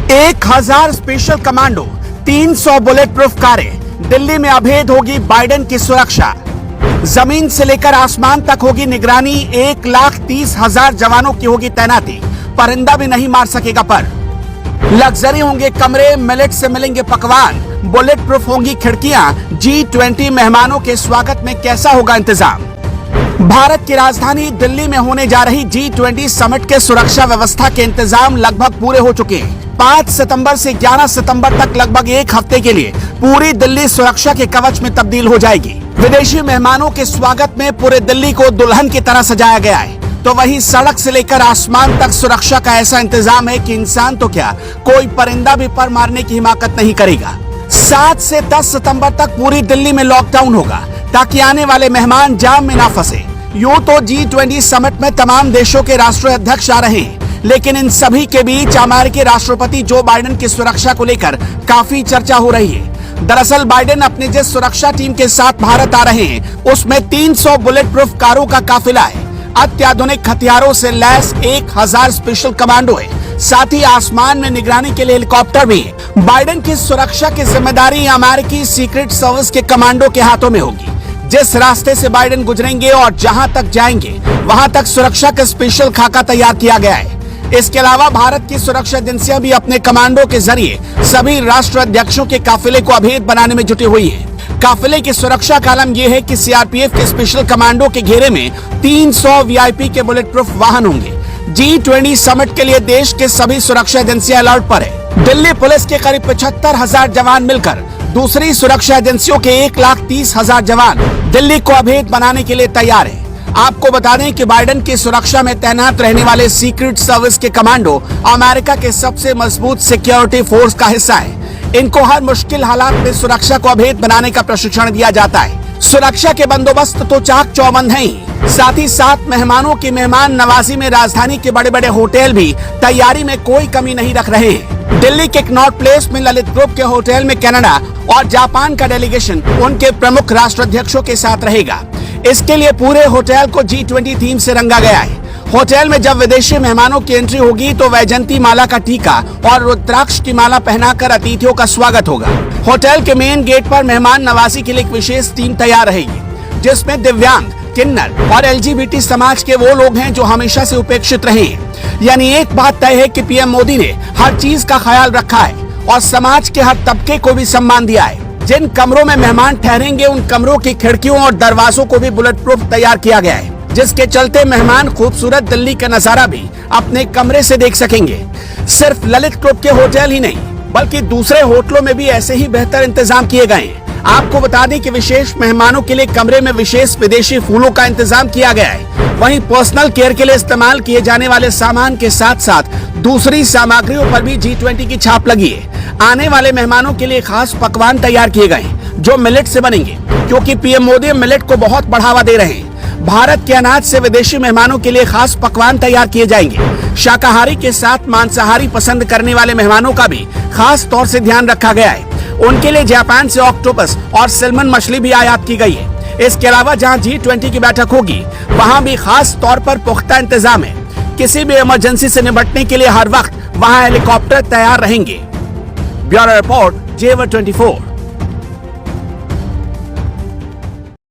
1000 special commando, 300 bullet proof कारें, दिल्ली में अभेद होगी बाइडेन की सुरक्षा। जमीन से लेकर आसमान तक होगी निगरानी, 1,30,000 जवानों की होगी तैनाती, परिंदा भी नहीं मार सकेगा पर। लग्जरी होंगे कमरे, मिलेट से मिलेंगे पकवान, बुलेट प्रूफ होंगी खिड़कियां, G20 मेहमानों के स्वागत में कैसा होगा इंतजाम। भारत की राजधानी दिल्ली में होने जा रही G20 समिट के सुरक्षा व्यवस्था के इंतजाम लगभग पूरे हो चुके हैं। 5 सितंबर से 11 सितंबर तक लगभग एक हफ्ते के लिए पूरी दिल्ली सुरक्षा के कवच में तब्दील हो जाएगी। विदेशी मेहमानों के स्वागत में पूरे दिल्ली को दुल्हन की तरह सजाया गया है, तो वहीं सड़क से लेकर आसमान तक सुरक्षा का ऐसा इंतजाम है कि इंसान तो क्या, कोई परिंदा भी पर मारने की हिमाकत नहीं करेगा। 7 से 10 सितंबर तक पूरी दिल्ली में लॉकडाउन होगा ताकि आने वाले मेहमान जाम में ना फंसे। यूं तो G20 समिट में तमाम देशों के राष्ट्राध्यक्ष आ रहे हैं, लेकिन इन सभी के बीच अमेरिकी राष्ट्रपति जो बाइडेन की सुरक्षा को लेकर काफी चर्चा हो रही है। दरअसल बाइडेन अपनी जिस सुरक्षा टीम के साथ भारत आ रहे हैं उसमें 300 बुलेट प्रूफ कारों का काफिला है, अत्याधुनिक हथियारों से लैस 1000 स्पेशल कमांडो है, साथ ही आसमान में निगरानी के लिए हेलीकॉप्टर भी है। बाइडेन की सुरक्षा की जिम्मेदारी अमेरिकी सीक्रेट सर्विस के कमांडो के हाथों में होगी। जिस रास्ते से बाइडेन गुजरेंगे और जहां तक जाएंगे वहां तक सुरक्षा का स्पेशल खाका तैयार किया गया है। इसके अलावा भारत की सुरक्षा एजेंसियां भी अपने कमांडो के जरिए सभी राष्ट्राध्यक्षों के काफिले को अभेद बनाने में जुटी हुई है। काफिले की सुरक्षा का आलम यह है कि सीआरपीएफ के स्पेशल कमांडो के घेरे में 300 वीआईपी के बुलेट प्रूफ वाहन होंगे। G20 समिट के लिए देश के सभी सुरक्षा एजेंसियां अलर्ट पर है। दिल्ली पुलिस के करीब 75,000 जवान मिलकर दूसरी सुरक्षा एजेंसियों के 1,30,000 जवान दिल्ली को अभेद बनाने के लिए तैयार है। आपको बता दें कि बाइडेन की सुरक्षा में तैनात रहने वाले सीक्रेट सर्विस के कमांडो अमेरिका के सबसे मजबूत सिक्योरिटी फोर्स का हिस्सा है। इनको हर मुश्किल हालात में सुरक्षा को अभेद बनाने का प्रशिक्षण दिया जाता है। सुरक्षा के बंदोबस्त तो चाक चौबंद हैं ही, साथ ही साथ मेहमानों की मेहमान नवाजी में राजधानी के बड़े बड़े होटल भी तैयारी में कोई कमी नहीं रख रहे हैं। दिल्ली के कनॉट प्लेस में ललित ग्रुप के होटल में कनाडा और जापान का डेलीगेशन उनके प्रमुख राष्ट्राध्यक्षों के साथ रहेगा। इसके लिए पूरे होटल को G20 थीम से रंगा गया है। होटल में जब विदेशी मेहमानों की एंट्री होगी तो वैजंती माला का टीका और रुद्राक्ष की माला पहनाकर अतिथियों का स्वागत होगा। होटल के मेन गेट पर मेहमान नवाजी के लिए एक विशेष टीम तैयार रहेगी, जिसमें दिव्यांग, किन्नर और LGBT समाज के वो लोग हैं जो हमेशा से उपेक्षित रहे हैं। यानी एक बात तय है कि पीएम मोदी ने हर चीज का ख्याल रखा है और समाज के हर तबके को भी सम्मान दिया है। जिन कमरों में मेहमान ठहरेंगे उन कमरों की खिड़कियों और दरवाजों को भी बुलेट प्रूफ तैयार किया गया है, जिसके चलते मेहमान खूबसूरत दिल्ली का नजारा भी अपने कमरे से देख सकेंगे। सिर्फ ललित ग्रुप के होटल ही नहीं बल्कि दूसरे होटलों में भी ऐसे ही बेहतर इंतजाम किए गए हैं। आपको बता दें कि विशेष मेहमानों के लिए कमरे में विशेष विदेशी फूलों का इंतजाम किया गया है। वहीं पर्सनल केयर के लिए इस्तेमाल किए जाने वाले सामान के साथ साथ दूसरी सामग्रियों पर भी G20 की छाप लगी है। आने वाले मेहमानों के लिए खास पकवान तैयार किए गए हैं जो मिलेट से बनेंगे, क्योंकि पीएम मोदी मिलेट को बहुत बढ़ावा दे रहे हैं। भारत के अनाज से विदेशी मेहमानों के लिए खास पकवान तैयार किए जाएंगे। शाकाहारी के साथ मांसाहारी पसंद करने वाले मेहमानों का भी खास तौर से ध्यान रखा गया है। उनके लिए जापान से ऑक्टोपस और सैल्मन मछली भी आयात की गई है। इसके अलावा जहां G20 की बैठक होगी वहां भी खास तौर पर पुख्ता इंतजाम है। किसी भी इमरजेंसी से निपटने के लिए हर वक्त वहां हेलीकॉप्टर तैयार रहेंगे। Bureau report, J24।